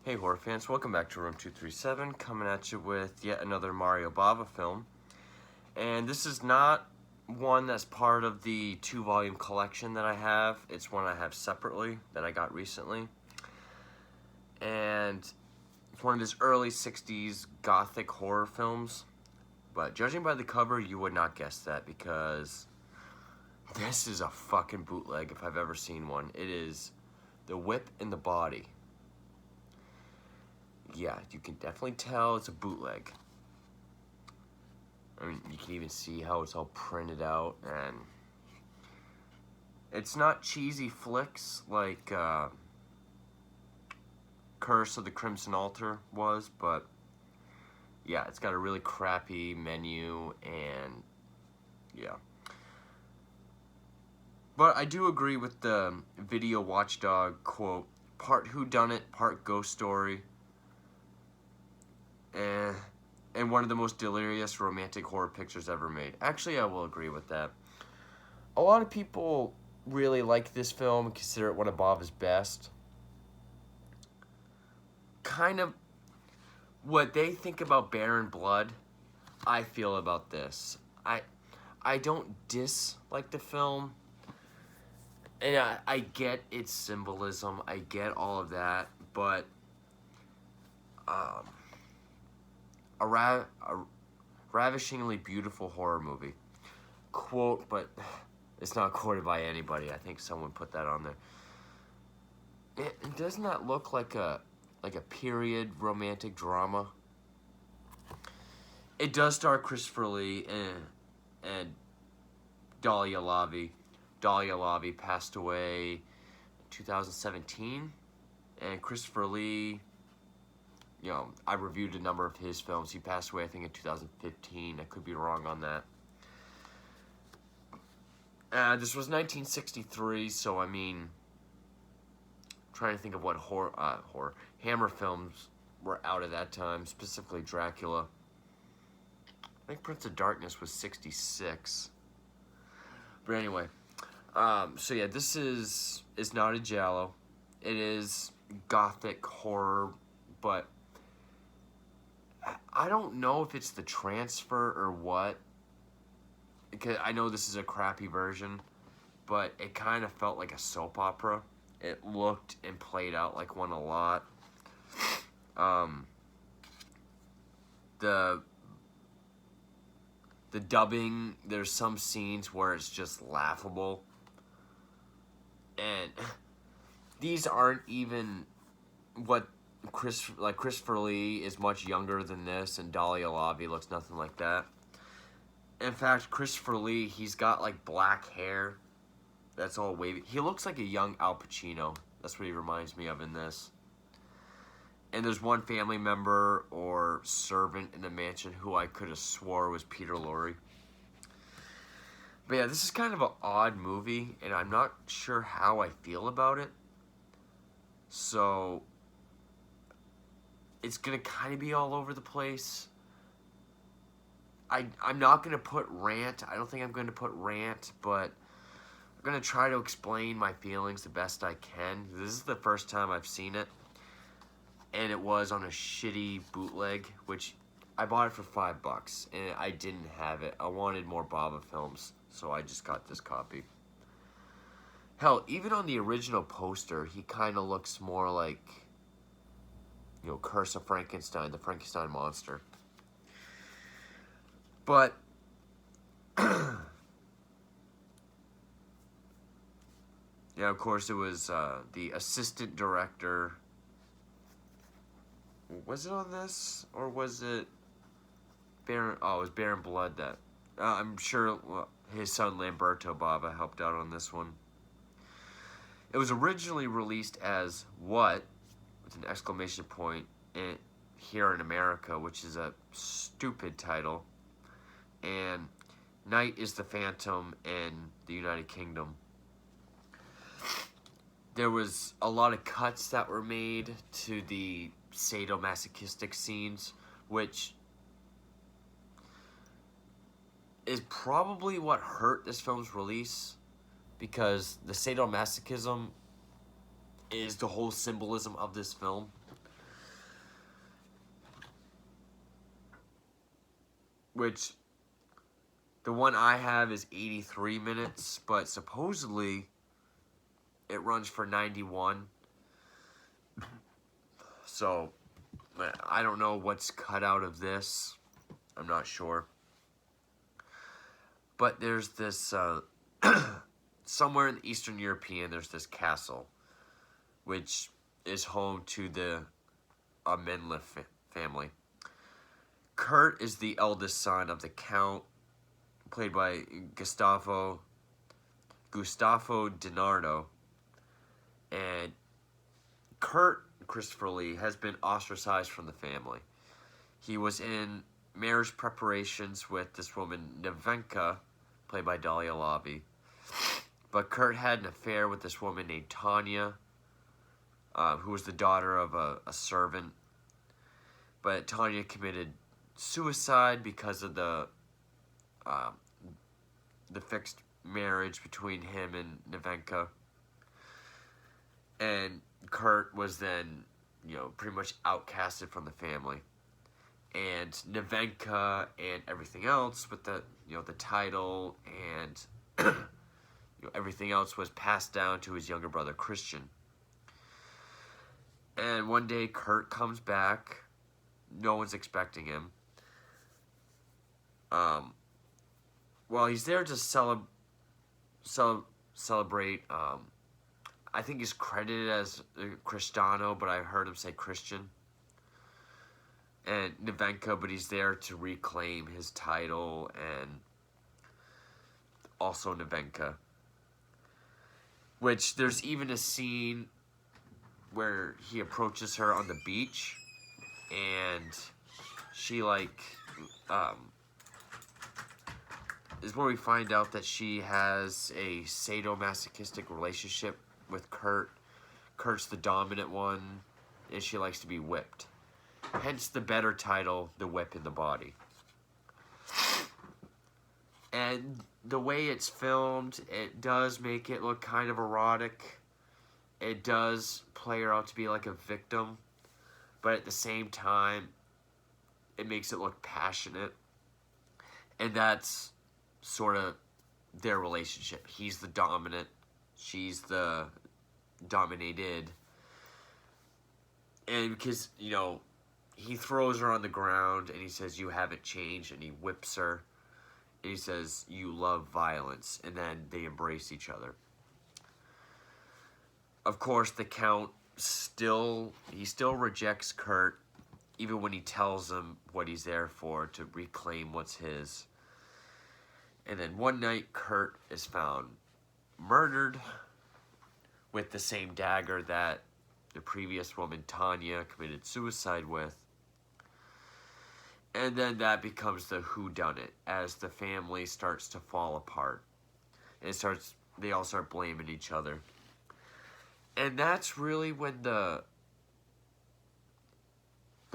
Hey horror fans, welcome back to Room 237, coming at you with yet another Mario Bava film. And this is not one that's part of the 2-volume collection that I have. It's one I have separately that I got recently. And it's one of his early 60s gothic horror films. But judging by the cover, you would not guess that because this is a fucking bootleg if I've ever seen one. It is The Whip in the Body. Yeah, you can definitely tell it's a bootleg. I mean, you can even see how it's all printed out, and it's not cheesy flicks like Curse of the Crimson Altar was, but yeah, it's got a really crappy menu, and yeah. But I do agree with the Video Watchdog quote, part whodunit, part ghost story. And one of the most delirious romantic horror pictures ever made. Actually, I will agree with that. A lot of people really like this film and consider it one of Bava's best. Kind of what they think about Barren Blood, I feel about this. I don't dislike the film. And I get its symbolism. I get all of that. But a ravishingly beautiful horror movie. Quote, but it's not quoted by anybody. I think someone put that on there. It does not look like a period romantic drama. It does star Christopher Lee and Dahlia Lavi. Dahlia Lavi passed away in 2017, and Christopher Lee, you know, I reviewed a number of his films. He passed away, I think, in 2015. I could be wrong on that. This was 1963, so I mean, I'm trying to think of what Hammer films were out at that time, specifically Dracula. I think Prince of Darkness was 66. But anyway, so yeah, this is not a giallo. It is gothic horror, but I don't know if it's the transfer or what. Because I know this is a crappy version, but it kind of felt like a soap opera. It looked and played out like one a lot. The dubbing, there's some scenes where it's just laughable. And these aren't even what Christopher Lee is much younger than this, and Dahlia Lavi looks nothing like that. In fact, Christopher Lee, he's got like black hair that's all wavy. He looks like a young Al Pacino. That's what he reminds me of in this. And there's one family member or servant in the mansion who I could have swore was Peter Lorre. But yeah, this is kind of an odd movie, and I'm not sure how I feel about it. So it's going to kind of be all over the place. I'm not going to put rant. I don't think I'm going to put rant, but I'm going to try to explain my feelings the best I can. This is the first time I've seen it, and it was on a shitty bootleg, which I bought it for $5, and I didn't have it. I wanted more Bava films, so I just got this copy. Hell, even on the original poster, he kind of looks more like, you know, Curse of Frankenstein, the Frankenstein monster. But yeah, of course, it was the assistant director. Was it on this, or was it Baron? Oh, it was Barren Blood. That I'm sure his son Lamberto Bava helped out on this one. It was originally released as What, with an exclamation point, here in America, which is a stupid title. And Night is the Phantom in the United Kingdom. There was a lot of cuts that were made to the sadomasochistic scenes, which is probably what hurt this film's release, because the sadomasochism is the whole symbolism of this film. which the one I have is 83 minutes, but supposedly it runs for 91. So I don't know what's cut out of this. I'm not sure. But there's this, somewhere in Eastern European, there's this castle, which is home to the Menla family. Kurt is the eldest son of the Count, played by Gustavo DiNardo. And Kurt, Christopher Lee, has been ostracized from the family. He was in marriage preparations with this woman, Nevenka, played by Dahlia Lavi. But Kurt had an affair with this woman named Tanya, who was the daughter of a servant. But Tanya committed suicide because of the fixed marriage between him and Nevenka. And Kurt was then, pretty much outcasted from the family. And Nevenka and everything else with the, the title and everything else was passed down to his younger brother Christian. And one day Kurt comes back. No one's expecting him. Well, he's there to celebrate. I think he's credited as Cristano, but I heard him say Christian. And Nevenka, but he's there to reclaim his title, and also Nevenka. Which, there's even a scene where he approaches her on the beach, and she, is where we find out that she has a sadomasochistic relationship with Kurt. Kurt's the dominant one, and she likes to be whipped. Hence the better title, The Whip in the Body. And the way it's filmed, it does make it look kind of erotic. It does play her out to be like a victim. But at the same time, it makes it look passionate. And that's sort of their relationship. He's the dominant. She's the dominated. And because, he throws her on the ground and he says, "You haven't changed," and he whips her. And he says, "You love violence," and then they embrace each other. Of course, the Count still rejects Kurt, even when he tells him what he's there for, to reclaim what's his. And then one night, Kurt is found murdered with the same dagger that the previous woman, Tanya, committed suicide with. And then that becomes the whodunit as the family starts to fall apart. And they all start blaming each other. And that's really when the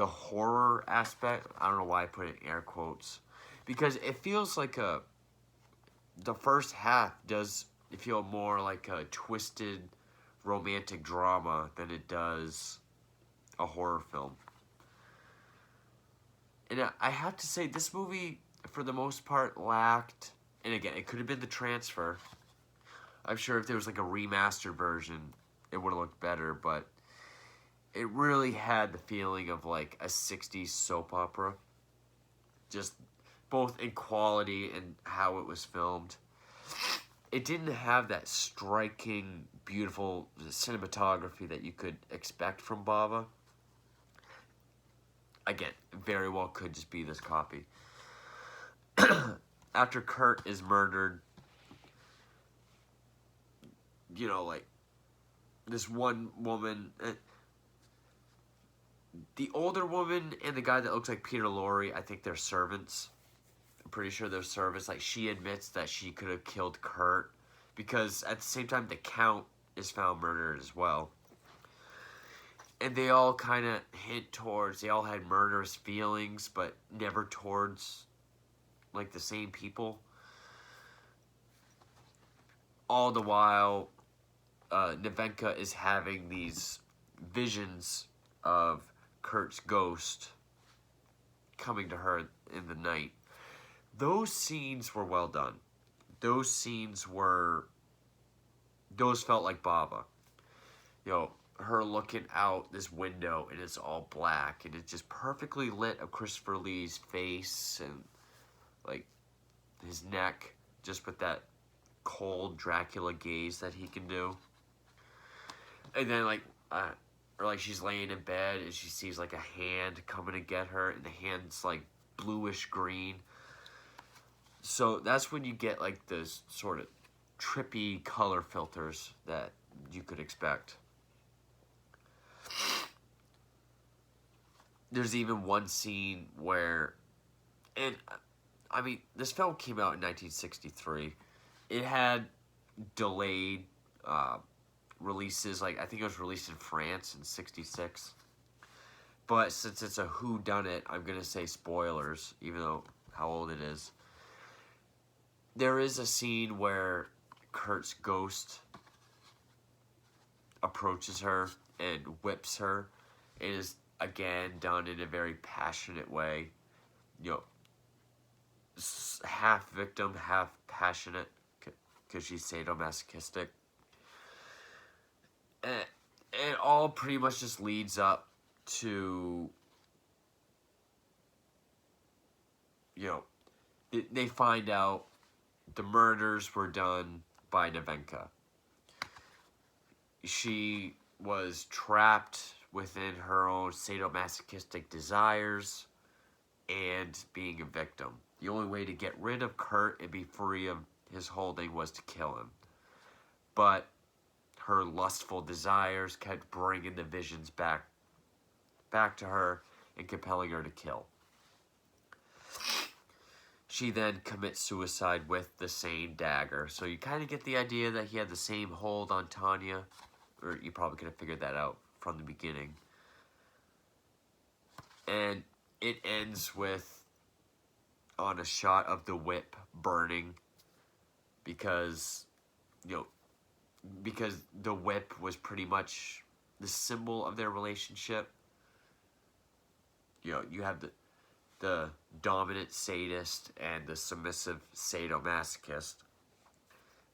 horror aspect, I don't know why I put it in air quotes, because it feels like the first half does feel more like a twisted romantic drama than it does a horror film. And I have to say, this movie, for the most part, lacked, and again, it could have been the transfer. I'm sure if there was like a remastered version, it would have looked better, but it really had the feeling of like a 60s soap opera. Just both in quality and how it was filmed. It didn't have that striking, beautiful cinematography that you could expect from Bava. Again, very well could just be this copy. After Kurt is murdered, this one woman, the older woman and the guy that looks like Peter Lorre, I think they're servants. I'm pretty sure they're servants. Like, she admits that she could have killed Kurt, because at the same time, the Count is found murdered as well. And they all kind of hint towards, they all had murderous feelings, but never towards, like, the same people. All the while, Nevenka is having these visions of Kurt's ghost coming to her in the night. those scenes were well done. Those scenes were, those felt like Baba. You know, her looking out this window and it's all black and it's just perfectly lit of Christopher Lee's face and like his neck, just with that cold Dracula gaze that he can do. And then or like she's laying in bed and she sees like a hand coming to get her and the hand's like bluish green. So that's when you get like this sort of trippy color filters that you could expect. There's even one scene where, and I mean, this film came out in 1963. It had delayed releases. Like, I think it was released in France in 66. But since it's a whodunit, I'm going to say spoilers, even though how old it is. There is a scene where Kurt's ghost approaches her and whips her. It is, again, done in a very passionate way. You know, half victim, half passionate, because she's sadomasochistic. And it all pretty much just leads up to, you know, they find out the murders were done by Nevenka. She was trapped within her own sadomasochistic desires and being a victim. The only way to get rid of Kurt and be free of his holding was to kill him. But her lustful desires kept bringing the visions back to her and compelling her to kill. She then commits suicide with the same dagger. So you kind of get the idea that he had the same hold on Tanya. Or you probably could have figured that out from the beginning. And it ends with on a shot of the whip burning because, you know, because the whip was pretty much the symbol of their relationship. You know, you have the dominant sadist and the submissive sadomasochist.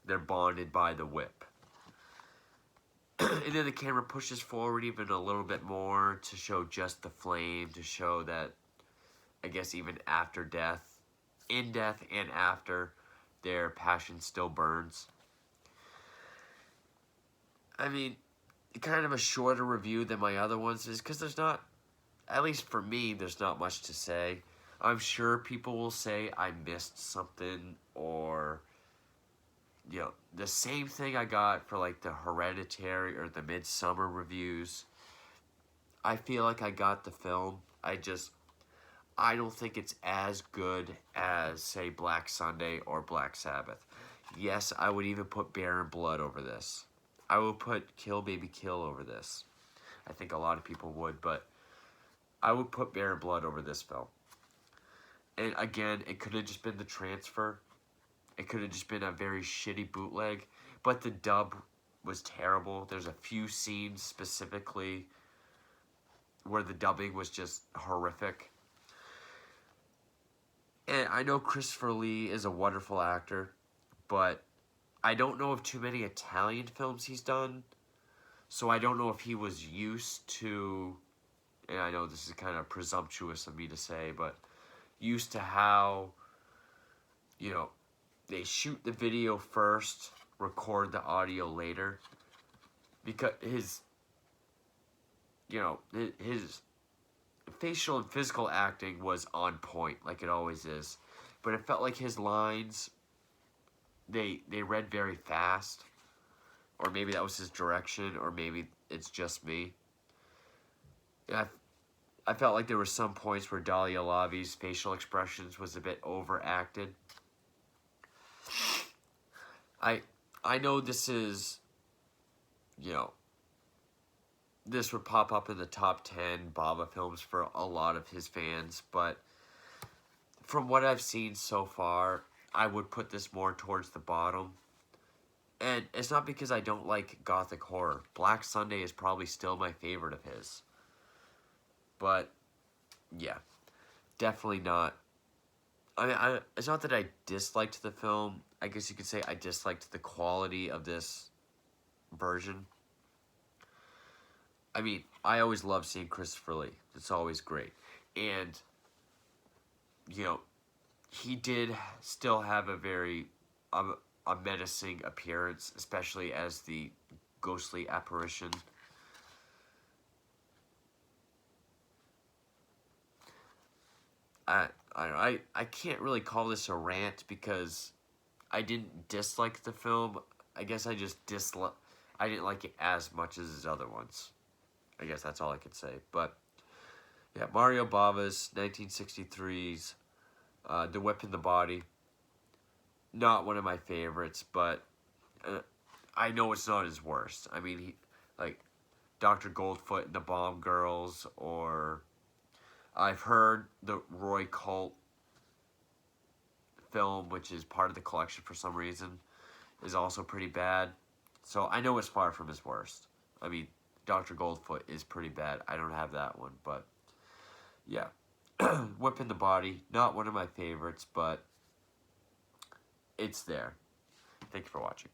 They're bonded by the whip. And then the camera pushes forward even a little bit more to show just the flame, to show that, I guess, even after death, in death and after, their passion still burns. I mean, kind of a shorter review than my other ones is because there's not, at least for me, there's not much to say. I'm sure people will say I missed something or, you know, the same thing I got for like the Hereditary or the Midsummer reviews. I feel like I got the film. I don't think it's as good as, say, Black Sunday or Black Sabbath. Yes, I would even put Bear and Blood over this. I would put Kill Baby Kill over this. I think a lot of people would, but I would put Bear and Blood over this film. And again, it could have just been the transfer. It could have just been a very shitty bootleg, but the dub was terrible. There's a few scenes specifically where the dubbing was just horrific. And I know Christopher Lee is a wonderful actor, but I don't know of too many Italian films he's done, so I don't know if he was used to, and I know this is kind of presumptuous of me to say, but used to how, you know, they shoot the video first, record the audio later, because his facial and physical acting was on point, like it always is, but it felt like his lines, they read very fast, or maybe that was his direction, or maybe it's just me. And I felt like there were some points where Dahlia Lavi's facial expressions was a bit overacted. I know this is, you know, this would pop up in the top 10 Baba films for a lot of his fans, but from what I've seen so far, I would put this more towards the bottom. And it's not because I don't like gothic horror. Black Sunday is probably still my favorite of his. But, yeah, definitely not I mean, it's not that I disliked the film. I guess you could say I disliked the quality of this version. I mean, I always love seeing Christopher Lee. It's always great. And, you know, he did still have a very a menacing appearance, especially as the ghostly apparition. I can't really call this a rant because I didn't dislike the film. I guess I just I didn't like it as much as his other ones. I guess that's all I could say. But yeah, Mario Bava's 1963's The Whip in the Body. Not one of my favorites, but I know it's not his worst. I mean, like Dr. Goldfoot and the Bomb Girls, or I've heard the Roy Colt film, which is part of the collection for some reason, is also pretty bad. So I know it's far from his worst. I mean, Dr. Goldfoot is pretty bad. I don't have that one, but yeah. Whip in the Body, not one of my favorites, but it's there. Thank you for watching.